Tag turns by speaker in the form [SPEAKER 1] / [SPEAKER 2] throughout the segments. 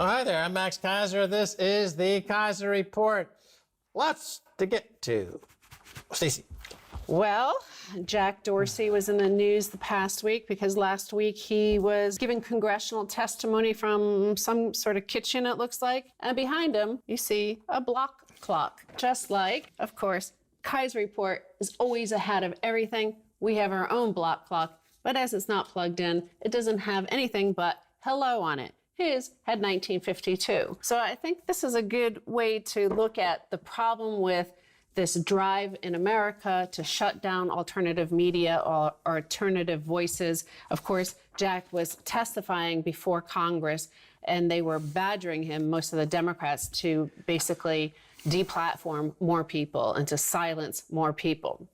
[SPEAKER 1] Oh, hi there. I'm Max Keiser. This is the Keiser Report. Lots to get to. Stacey.
[SPEAKER 2] Well, Jack Dorsey was in the news the past week because last week he was giving congressional testimony from some sort of kitchen, it looks like. And behind him, you see a block clock. Just like, of course, Keiser Report is always ahead of everything. We have our own block clock, but as it's not plugged in, it doesn't have anything but hello on it. His had 1952. So I think this is a good way to look at the problem with this drive in America to shut down alternative media or alternative voices. Of course, Jack was testifying before Congress, and they were badgering him, most of the Democrats, to basically deplatform more people and to silence more people.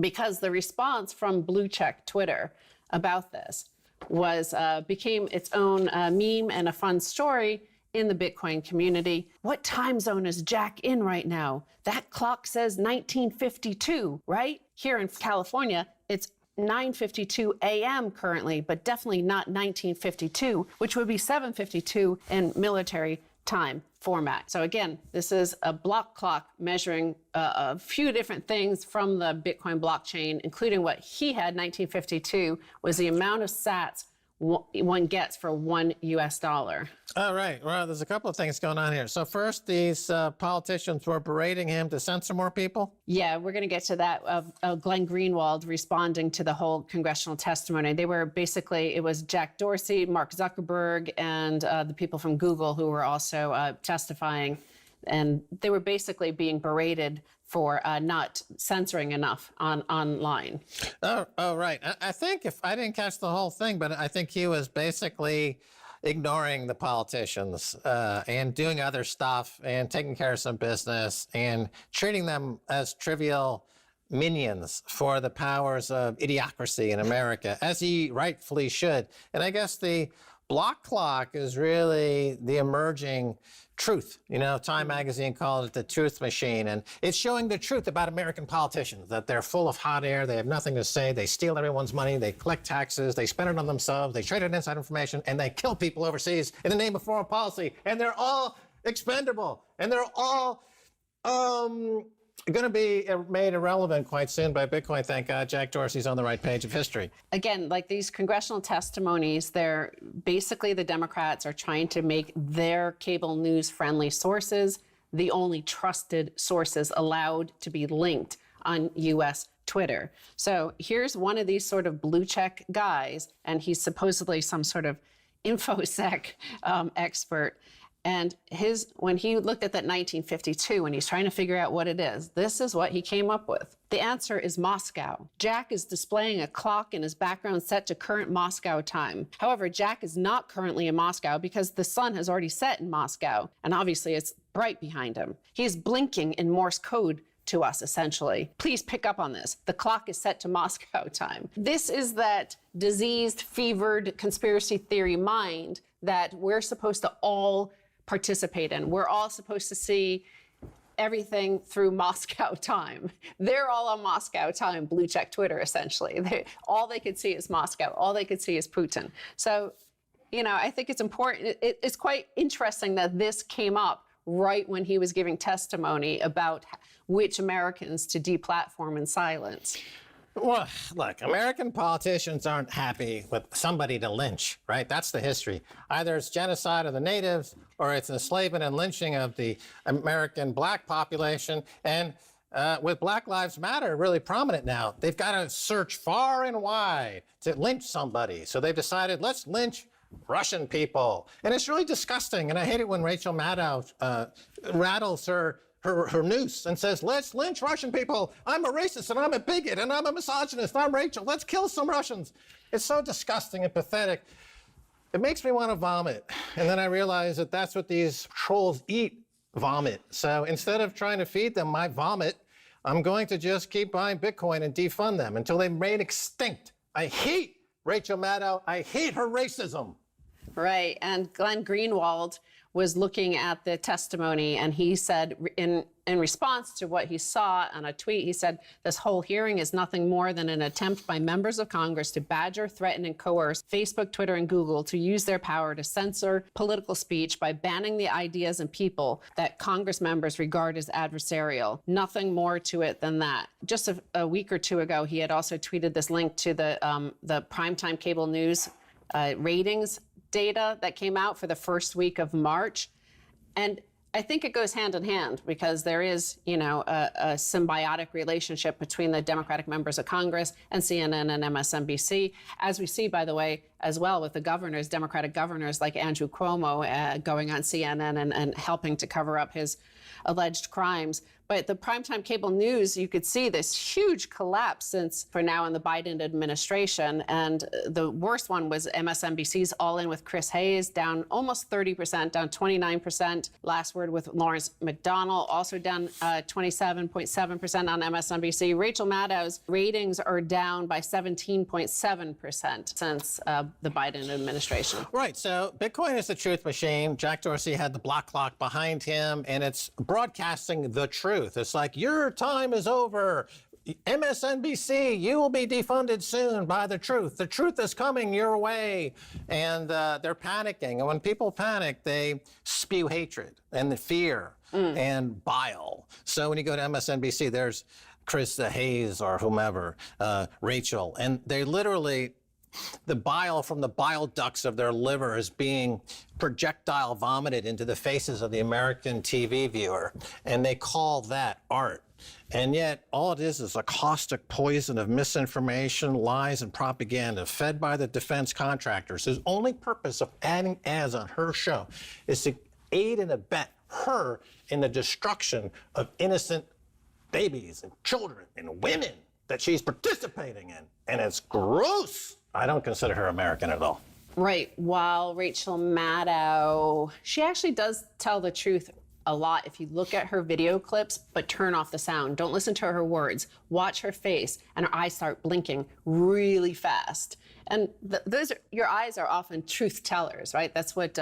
[SPEAKER 2] Because the response from Blue Check Twitter about this was became its own meme and a fun story in the Bitcoin community. What time zone is Jack in right now? That clock says 1952, right? Here in California, it's 9:52 a.m. currently, but definitely not 1952, which would be 7:52 in military time format. So again, this is a block clock measuring a few different things from the Bitcoin blockchain, including what he had, 1952, was the amount of sats one gets for $1 US.
[SPEAKER 1] All right. Well, there's a couple of things going on here. So first, these politicians were berating him to censor more people.
[SPEAKER 2] Yeah, we're going to get to that. Glenn Greenwald responding to the whole congressional testimony. They were basically, it was Jack Dorsey, Mark Zuckerberg, and the people from Google who were also testifying. And they were basically being berated for not censoring enough online.
[SPEAKER 1] Oh, right. I think if I didn't catch the whole thing, but I think he was basically ignoring the politicians and doing other stuff and taking care of some business and treating them as trivial minions for the powers of idiocracy in America, as he rightfully should. And I guess the block clock is really the emerging truth. You know, Time magazine called it the truth machine, and it's showing the truth about American politicians, that they're full of hot air, they have nothing to say, they steal everyone's money, they collect taxes, they spend it on themselves, they trade inside information, and they kill people overseas in the name of foreign policy, and they're all expendable, and they're all going to be made irrelevant quite soon by Bitcoin. Thank God Jack Dorsey's on the right page of history.
[SPEAKER 2] Again, like these congressional testimonies, they're basically the Democrats are trying to make their cable news friendly sources the only trusted sources allowed to be linked on U.S. Twitter. So here's one of these sort of blue check guys, and he's supposedly some sort of InfoSec expert. And when he looked at that 1952, and he's trying to figure out what it is, this is what he came up with. The answer is Moscow. Jack is displaying a clock in his background set to current Moscow time. However, Jack is not currently in Moscow because the sun has already set in Moscow, and obviously it's bright behind him. He is blinking in Morse code to us, essentially. Please pick up on this. The clock is set to Moscow time. This is that diseased, fevered conspiracy theory mind that we're supposed to all participate in. We're all supposed to see everything through Moscow time. They're all on Moscow time, blue check Twitter, essentially. All they could see is Moscow. All they could see is Putin. So, you know, I think it's important. It's quite interesting that this came up right when he was giving testimony about which Americans to deplatform and silence.
[SPEAKER 1] Well, look, American politicians aren't happy with somebody to lynch, right? That's the history. Either it's genocide of the natives or it's enslavement and lynching of the American black population. And with Black Lives Matter really prominent now, they've got to search far and wide to lynch somebody. So they've decided, let's lynch Russian people. And it's really disgusting. And I hate it when Rachel Maddow rattles her noose and says, let's lynch Russian people. I'm a racist and I'm a bigot and I'm a misogynist. I'm Rachel. Let's kill some Russians. It's so disgusting and pathetic. It makes me want to vomit. And then I realize that that's what these trolls eat, vomit. So instead of trying to feed them my vomit, I'm going to just keep buying Bitcoin and defund them until they're made extinct. I hate Rachel Maddow. I hate her racism.
[SPEAKER 2] Right. And Glenn Greenwald was looking at the testimony, and he said in response to what he saw on a tweet, he said, this whole hearing is nothing more than an attempt by members of Congress to badger, threaten, and coerce Facebook, Twitter, and Google to use their power to censor political speech by banning the ideas and people that Congress members regard as adversarial. Nothing more to it than that. Just a week or two ago, he had also tweeted this link to the primetime cable news ratings data that came out for the first week of March. And I think it goes hand in hand because there is, a symbiotic relationship between the Democratic members of Congress and CNN and MSNBC, as we see, by the way, as well with the governors, Democratic governors like Andrew Cuomo going on CNN and helping to cover up his alleged crimes. But the primetime cable news, you could see this huge collapse since for now in the Biden administration. And the worst one was MSNBC's All In with Chris Hayes, down almost 30%, down 29%. Last Word with Lawrence McDonnell, also down 27.7% on MSNBC. Rachel Maddow's ratings are down by 17.7% since the Biden administration.
[SPEAKER 1] Right. So Bitcoin is the truth machine. Jack Dorsey had the block clock behind him, and it's broadcasting the truth. It's like, your time is over. MSNBC, you will be defunded soon by the truth. The truth is coming your way. And they're panicking. And when people panic, they spew hatred and fear and bile. So when you go to MSNBC, there's Chris Hayes or whomever, Rachel, and they literally, the bile from the bile ducts of their liver is being projectile vomited into the faces of the American TV viewer, and they call that art. And yet, all it is a caustic poison of misinformation, lies, and propaganda fed by the defense contractors, whose only purpose of adding ads on her show is to aid and abet her in the destruction of innocent babies and children and women that she's participating in. And it's gross. I don't consider her American at all.
[SPEAKER 2] Right. While Rachel Maddow, she actually does tell the truth a lot if you look at her video clips, but turn off the sound. Don't listen to her words. Watch her face, and her eyes start blinking really fast. And your eyes are often truth tellers, right? That's what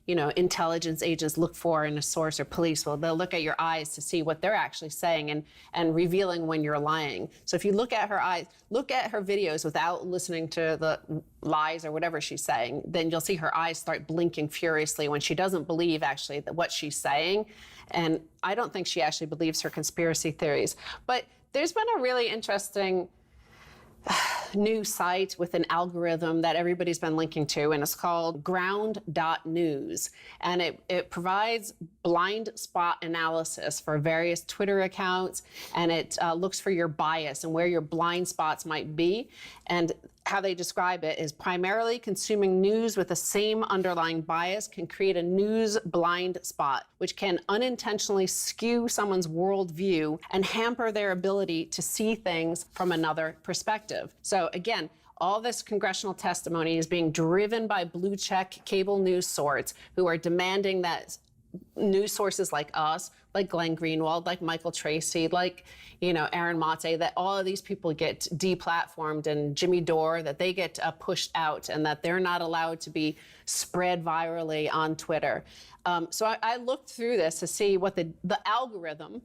[SPEAKER 2] intelligence agents look for in a source, or police. Well, they'll look at your eyes to see what they're actually saying and revealing when you're lying. So if you look at her eyes, look at her videos without listening to the lies or whatever she's saying, then you'll see her eyes start blinking furiously when she doesn't believe actually what she's saying. And I don't think she actually believes her conspiracy theories. But there's been a really interesting new site with an algorithm that everybody's been linking to, and it's called ground.news. And it provides blind spot analysis for various Twitter accounts, and it looks for your bias and where your blind spots might be. And how they describe it is primarily consuming news with the same underlying bias can create a news blind spot, which can unintentionally skew someone's worldview and hamper their ability to see things from another perspective. So again, all this congressional testimony is being driven by blue check cable news sorts who are demanding that news sources like us, like Glenn Greenwald, like Michael Tracy, like, Aaron Mate, that all of these people get deplatformed, and Jimmy Dore, that they get pushed out, and that they're not allowed to be spread virally on Twitter. So I looked through this to see what the algorithm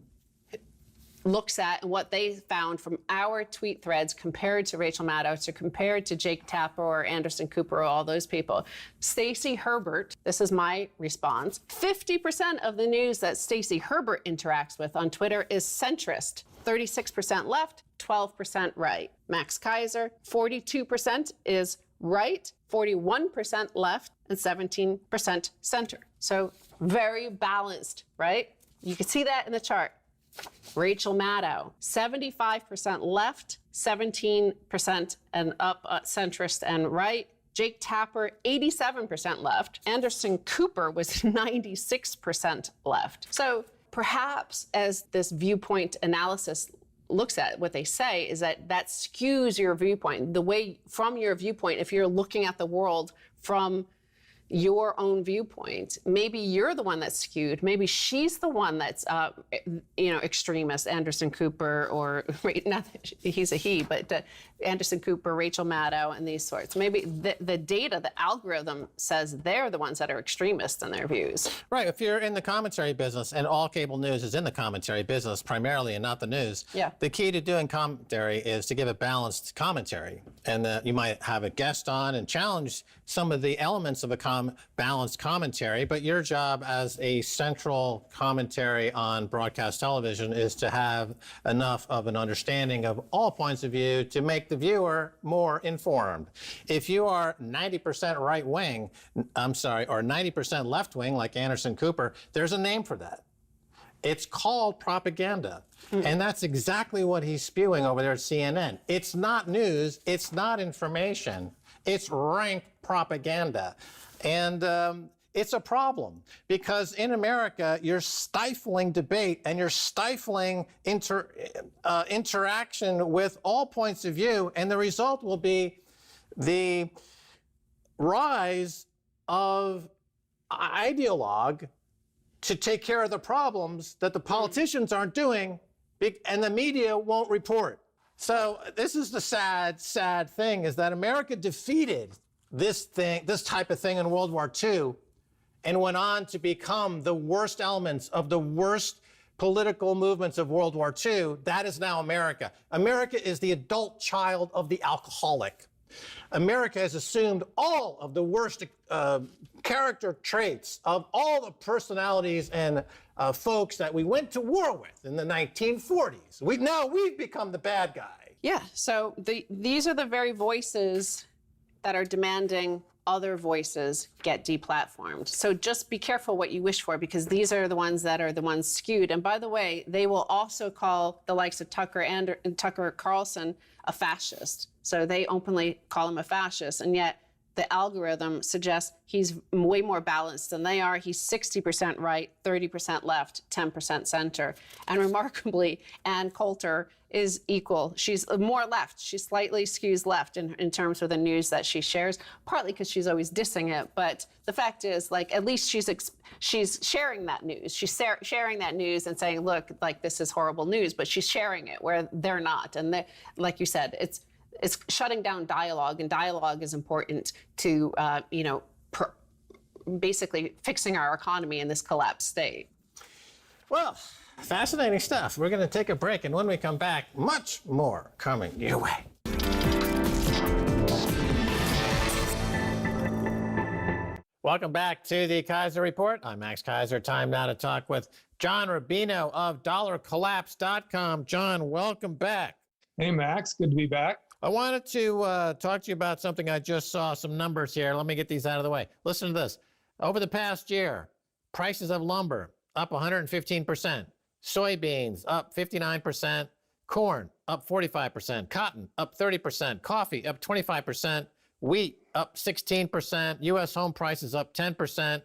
[SPEAKER 2] looks at and what they found from our tweet threads compared to Rachel Maddow, to compared to Jake Tapper or Anderson Cooper or all those people. Stacey Herbert, this is my response. 50% of the news that Stacey Herbert interacts with on Twitter is centrist. 36% left, 12% right. Max Keiser, 42% is right, 41% left, and 17% center. So very balanced, right? You can see that in the chart. Rachel Maddow, 75% left, 17% and up centrist and right. Jake Tapper, 87% left. Anderson Cooper was 96% left. So perhaps as this viewpoint analysis looks at, what they say is that skews your viewpoint. The way from your viewpoint, if you're looking at the world from your own viewpoint. Maybe you're the one that's skewed. Maybe she's the one that's, extremist, Anderson Cooper, or not he's a he, but Anderson Cooper, Rachel Maddow, and these sorts. Maybe the data, the algorithm says they're the ones that are extremists in their views.
[SPEAKER 1] Right. If you're in the commentary business, and all cable news is in the commentary business primarily and not the news, the key to doing commentary is to give a balanced commentary. And you might have a guest on and challenge some of the elements of a balanced commentary, but your job as a central commentary on broadcast television is to have enough of an understanding of all points of view to make the viewer more informed. If you are 90% right wing, or 90% left wing, like Anderson Cooper, there's a name for that. It's called propaganda. And that's exactly what he's spewing over there at CNN. It's not news, it's not information, it's rank propaganda. And it's a problem because in America, you're stifling debate and you're stifling interaction with all points of view. And the result will be the rise of ideologue to take care of the problems that the politicians aren't doing and the media won't report. So this is the sad, sad thing, is that America defeated this type of thing in World War II and went on to become the worst elements of the worst political movements of World War II. That is now America. America is the adult child of the alcoholic. America has assumed all of the worst character traits of all the personalities and folks that we went to war with in the 1940s. We've become the bad guy.
[SPEAKER 2] Yeah, so these are the very voices that are demanding other voices get deplatformed. So just be careful what you wish for, because these are the ones that are the ones skewed. And by the way, they will also call the likes of Tucker Carlson a fascist. So they openly call him a fascist, and yet the algorithm suggests he's way more balanced than they are. He's 60% right, 30% left, 10% center. And remarkably, Ann Coulter is equal. She's more left. She slightly skews left in terms of the news that she shares, partly because she's always dissing it. But the fact is, like, at least she's sharing that news. She's sharing that news and saying, look, like, this is horrible news, but she's sharing it where they're not. And like you said, it's shutting down dialogue, and dialogue is important to, basically fixing our economy in this collapsed state.
[SPEAKER 1] Well, fascinating stuff. We're going to take a break, and when we come back, much more coming your way. Welcome back to the Keiser Report. I'm Max Keiser. Time now to talk with John Rubino of DollarCollapse.com. John, welcome back.
[SPEAKER 3] Hey, Max. Good to be back.
[SPEAKER 1] I wanted to talk to you about something. I just saw some numbers here. Let me get these out of the way. Listen to this. Over the past year, prices of lumber up 115%, soybeans up 59%, corn up 45%, cotton up 30%, coffee up 25%, wheat up 16%, U.S. home prices up 10%.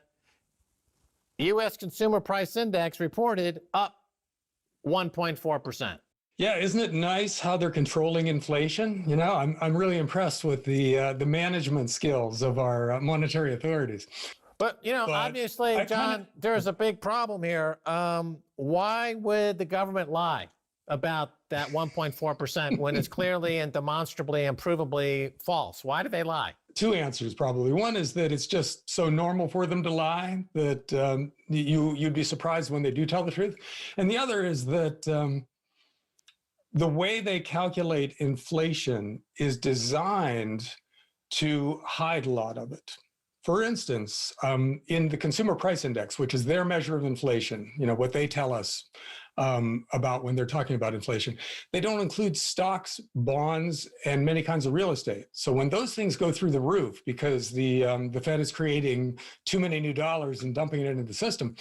[SPEAKER 1] U.S. Consumer Price Index reported up 1.4%.
[SPEAKER 3] Yeah, isn't it nice how they're controlling inflation? You know, I'm really impressed with the management skills of our monetary authorities.
[SPEAKER 1] But obviously, John, there's a big problem here. Why would the government lie about that 1.4% when it's clearly and demonstrably and provably false? Why do they lie?
[SPEAKER 3] Two answers, probably. One is that it's just so normal for them to lie that you'd be surprised when they do tell the truth. And the other is that the way they calculate inflation is designed to hide a lot of it. For instance, in the Consumer Price Index, which is their measure of inflation, what they tell us about when they're talking about inflation, they don't include stocks, bonds, and many kinds of real estate. So when those things go through the roof because the Fed is creating too many new dollars and dumping it into the system,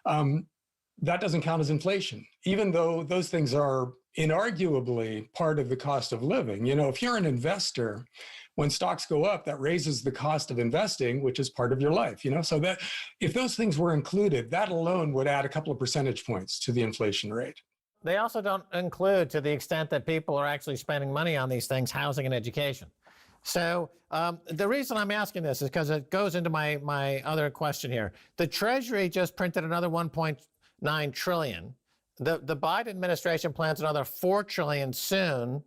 [SPEAKER 3] that doesn't count as inflation, even though those things are inarguably part of the cost of living. If you're an investor, when stocks go up, that raises the cost of investing, which is part of your life, so that if those things were included, that alone would add a couple of percentage points to the inflation rate.
[SPEAKER 1] They also don't include, to the extent that people are actually spending money on these things, housing and education. So the reason I'm asking this is because it goes into my other question here. The Treasury just printed another 1.9 trillion. The Biden administration plans another 4 trillion soon.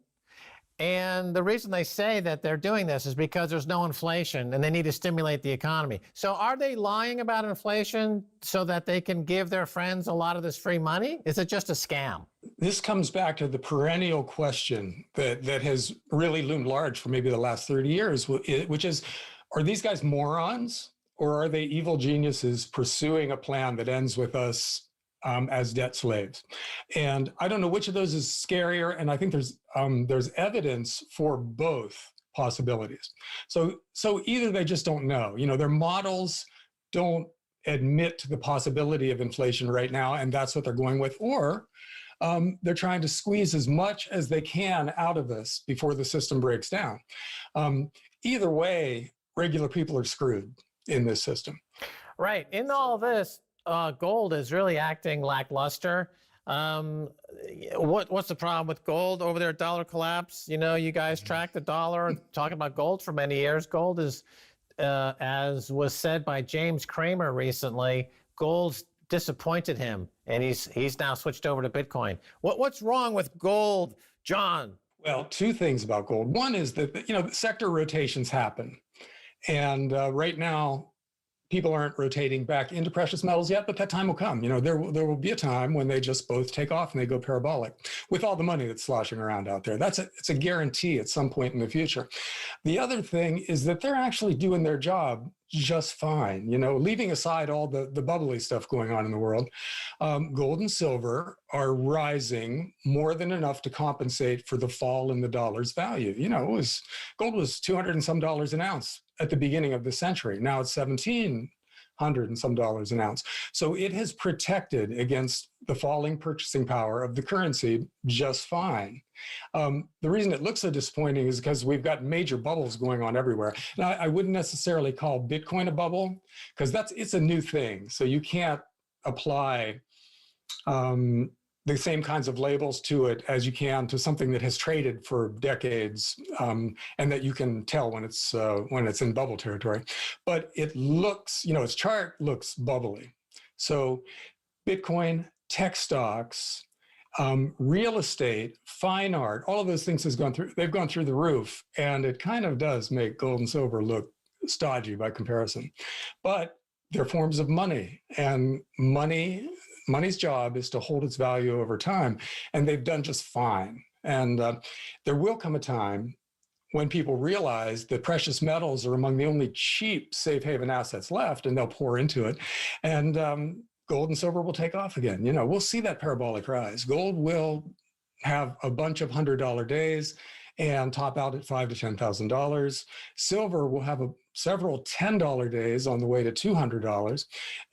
[SPEAKER 1] And the reason they say that they're doing this is because there's no inflation and they need to stimulate the economy. So are they lying about inflation so that they can give their friends a lot of this free money? Is it just a scam?
[SPEAKER 3] This comes back to the perennial question that has really loomed large for maybe the last 30 years, which is, are these guys morons or are they evil geniuses pursuing a plan that ends with us as debt slaves? And I don't know which of those is scarier. And I think there's evidence for both possibilities. So either they just don't know, their models don't admit to the possibility of inflation right now, and that's what they're going with, or they're trying to squeeze as much as they can out of us before the system breaks down. Either way, regular people are screwed in this system.
[SPEAKER 1] Right. In all this, gold is really acting lackluster. What's the problem with gold over there? Dollar collapse. You guys track the dollar, talking about gold for many years. Gold is, as was said by James Cramer recently, gold's disappointed him, and he's now switched over to Bitcoin. What's wrong with gold, John?
[SPEAKER 3] Well, two things about gold. One is that sector rotations happen, and right now, people aren't rotating back into precious metals yet, but that time will come. There will be a time when they just both take off and they go parabolic with all the money that's sloshing around out there. It's a guarantee at some point in the future. The other thing is that they're actually doing their job just fine. Leaving aside all the bubbly stuff going on in the world, gold and silver are rising more than enough to compensate for the fall in the dollar's value. Gold was $200 and some an ounce at the beginning of the century. Now it's $1,700 and some an ounce. So it has protected against the falling purchasing power of the currency just fine. The reason it looks so disappointing is because we've got major bubbles going on everywhere. Now, I wouldn't necessarily call Bitcoin a bubble because it's a new thing. So you can't apply the same kinds of labels to it as you can to something that has traded for decades, and that you can tell when it's in bubble territory. But it looks, its chart looks bubbly. So Bitcoin, tech stocks, real estate, fine art, all of those things they've gone through the roof, and it kind of does make gold and silver look stodgy by comparison. But they're forms of money, and money's job is to hold its value over time, and they've done just fine. And there will come a time when people realize that precious metals are among the only cheap safe haven assets left, and they'll pour into it. And gold and silver will take off again. We'll see that parabolic rise. Gold will have a bunch of $100 days and top out at $5,000 to $10,000. Silver will have several $10 days on the way to $200,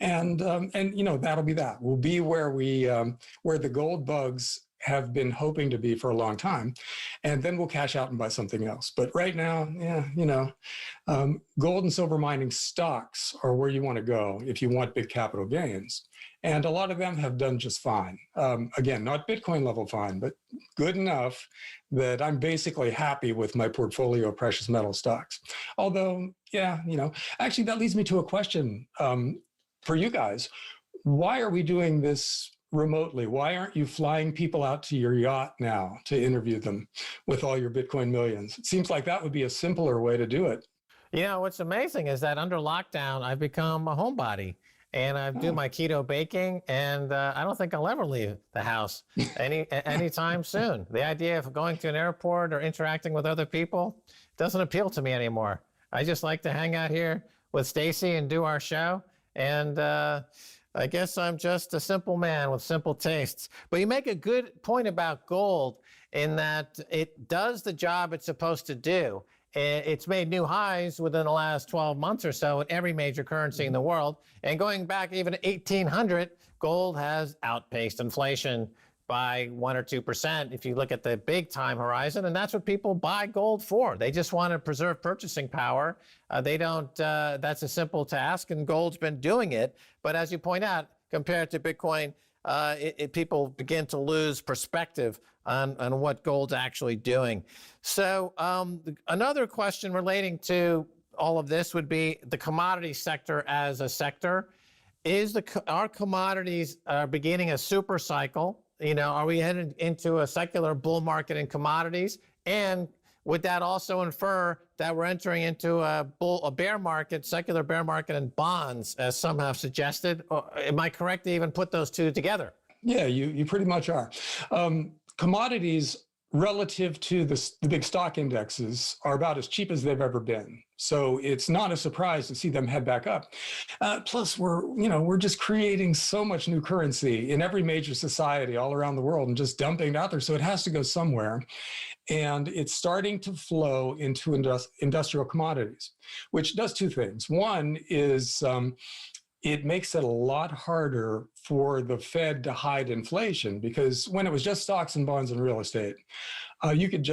[SPEAKER 3] and that'll be that. We'll be where the gold bugs have been hoping to be for a long time, and then we'll cash out and buy something else. But right now, gold and silver mining stocks are where you want to go if you want big capital gains. And a lot of them have done just fine. Again, not Bitcoin level fine, but good enough that I'm basically happy with my portfolio of precious metal stocks. Although, actually that leads me to a question for you guys. Why are we doing this remotely? Why aren't you flying people out to your yacht now to interview them with all your Bitcoin millions? It seems like that would be a simpler way to do it.
[SPEAKER 1] What's amazing is that under lockdown, I've become a homebody. And I do my keto baking, and I don't think I'll ever leave the house anytime soon. The idea of going to an airport or interacting with other people doesn't appeal to me anymore. I just like to hang out here with Stacy and do our show. And I guess I'm just a simple man with simple tastes. But you make a good point about gold in that it does the job it's supposed to do. It's made new highs within the last 12 months or so in every major currency in the world. And going back even to 1800, gold has outpaced inflation by 1 or 2% if you look at the big time horizon. And that's what people buy gold for. They just want to preserve purchasing power. That's a simple task, and gold's been doing it. But as you point out, compared to Bitcoin, people begin to lose perspective on what gold's actually doing. So another question relating to all of this would be the commodity sector as a sector. Are commodities beginning a super cycle? Are we headed into a secular bull market in commodities? And would that also infer that we're entering into a bear market, secular bear market in bonds, as some have suggested? Or am I correct to even put those two together?
[SPEAKER 3] Yeah, you pretty much are. Commodities relative to the big stock indexes are about as cheap as they've ever been. So it's not a surprise to see them head back up. Plus, we're just creating so much new currency in every major society all around the world and just dumping it out there. So it has to go somewhere. And it's starting to flow into industrial commodities, which does two things. One is it makes it a lot harder for the Fed to hide inflation, because when it was just stocks and bonds and real estate, you could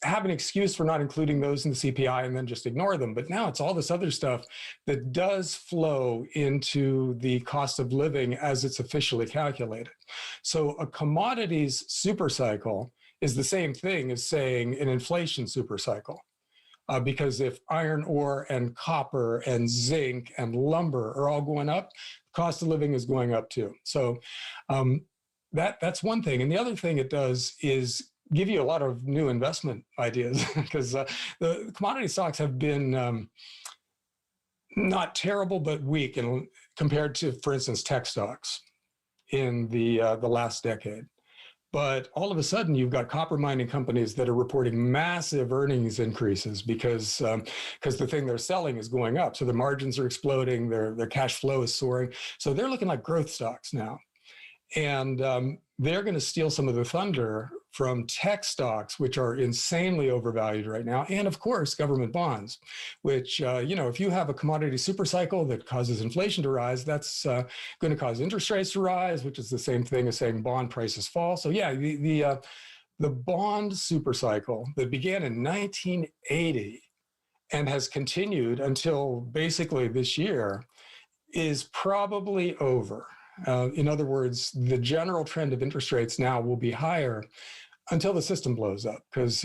[SPEAKER 3] have an excuse for not including those in the CPI and then just ignore them. But now it's all this other stuff that does flow into the cost of living as it's officially calculated. So a commodities supercycle is the same thing as saying an inflation supercycle. Because if iron ore and copper and zinc and lumber are all going up, cost of living is going up too. So that's one thing. And the other thing it does is give you a lot of new investment ideas, because the commodity stocks have been not terrible, but weak compared to, for instance, tech stocks in the last decade. But all of a sudden, you've got copper mining companies that are reporting massive earnings increases because the thing they're selling is going up. So the margins are exploding, their cash flow is soaring. So they're looking like growth stocks now. And they're going to steal some of the thunder from tech stocks, which are insanely overvalued right now. And of course, government bonds, which, if you have a commodity supercycle that causes inflation to rise, that's going to cause interest rates to rise, which is the same thing as saying bond prices fall. So yeah, the bond supercycle that began in 1980 and has continued until basically this year is probably over. In other words, the general trend of interest rates now will be higher until the system blows up. Because,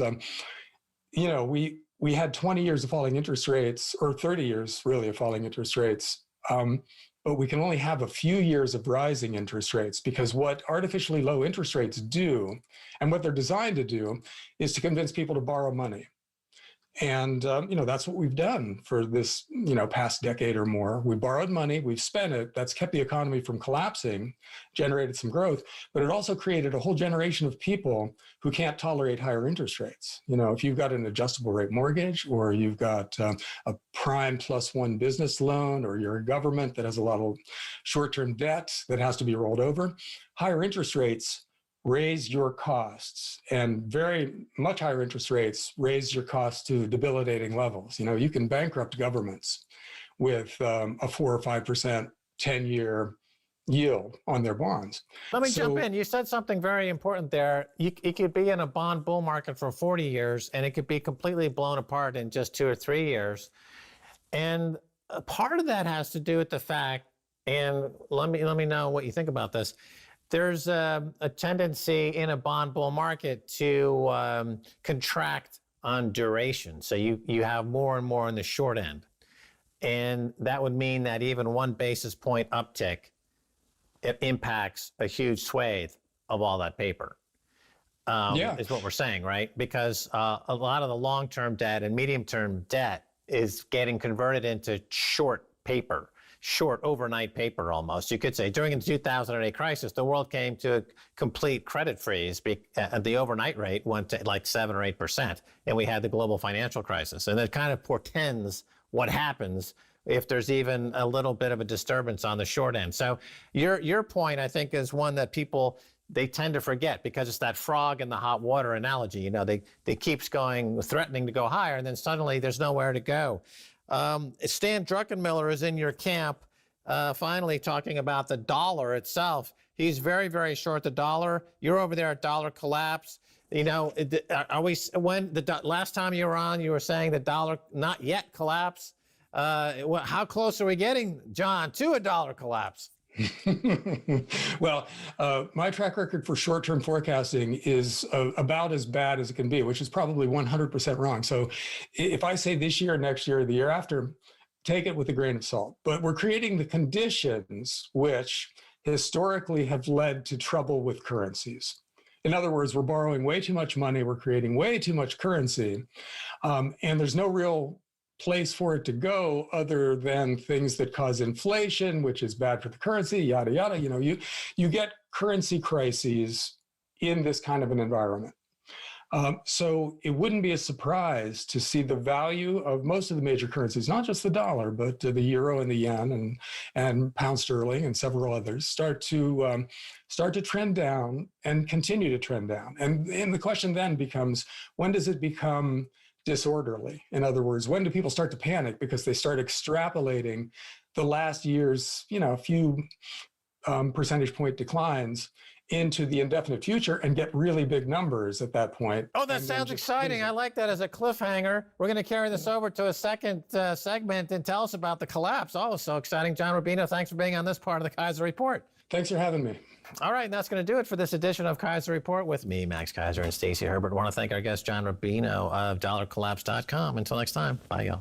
[SPEAKER 3] we had 20 years of falling interest rates, or 30 years really of falling interest rates. But we can only have a few years of rising interest rates, because what artificially low interest rates do, and what they're designed to do, is to convince people to borrow money. And, that's what we've done for this, past decade or more. We borrowed money, we've spent it. That's kept the economy from collapsing, generated some growth, but it also created a whole generation of people who can't tolerate higher interest rates. If you've got an adjustable rate mortgage, or you've got a prime +1 business loan, or you're a government that has a lot of short-term debt that has to be rolled over, higher interest rates raise your costs, and very much higher interest rates raise your costs to debilitating levels. You can bankrupt governments with a 4 or 5% 10-year yield on their bonds.
[SPEAKER 1] Let me jump in. You said something very important there. It could be in a bond bull market for 40 years, and it could be completely blown apart in just 2 or 3 years. And a part of that has to do with the fact, and let me know what you think about this. There's a tendency in a bond bull market to contract on duration. So you have more and more in the short end. And that would mean that even 1 basis point uptick, it impacts a huge swathe of all that paper. Is what we're saying, right? Because a lot of the long-term debt and medium-term debt is getting converted into short paper. Short overnight paper almost. You could say during the 2008 crisis, the world came to a complete credit freeze. The overnight rate went to like 7 or 8%, and we had the global financial crisis. And it kind of portends what happens if there's even a little bit of a disturbance on the short end. So your point, I think, is one that people, they tend to forget, because it's that frog in the hot water analogy. They keeps going, threatening to go higher, and then suddenly there's nowhere to go. Stan Druckenmiller is in your camp, finally talking about the dollar itself. He's very, very short the dollar. You're over there at dollar collapse. Last time you were on, you were saying the dollar not yet collapse. How close are we getting, John, to a dollar collapse?
[SPEAKER 3] Well, my track record for short-term forecasting is about as bad as it can be, which is probably 100% wrong. So if I say this year, next year, or the year after, take it with a grain of salt. But we're creating the conditions which historically have led to trouble with currencies. In other words, we're borrowing way too much money, we're creating way too much currency, and there's no real place for it to go other than things that cause inflation, which is bad for the currency, yada, yada. You know, you get currency crises in this kind of an environment. So it wouldn't be a surprise to see the value of most of the major currencies, not just the dollar, but the euro and the yen and pound sterling and several others start to trend down and continue to trend down. And the question then becomes, when does it become disorderly? In other words, when do people start to panic because they start extrapolating the last year's, a few percentage point declines into the indefinite future and get really big numbers at that point?
[SPEAKER 1] Oh, that sounds exciting. I like that as a cliffhanger. We're going to carry this over to a second segment and tell us about the collapse. Oh, so exciting. John Rubino, thanks for being on this part of the Keiser Report.
[SPEAKER 3] Thanks for having me.
[SPEAKER 1] All right, and that's going to do it for this edition of Keiser Report with me, Max Keiser, and Stacey Herbert. I want to thank our guest, John Rubino of dollarcollapse.com. Until next time, bye, y'all.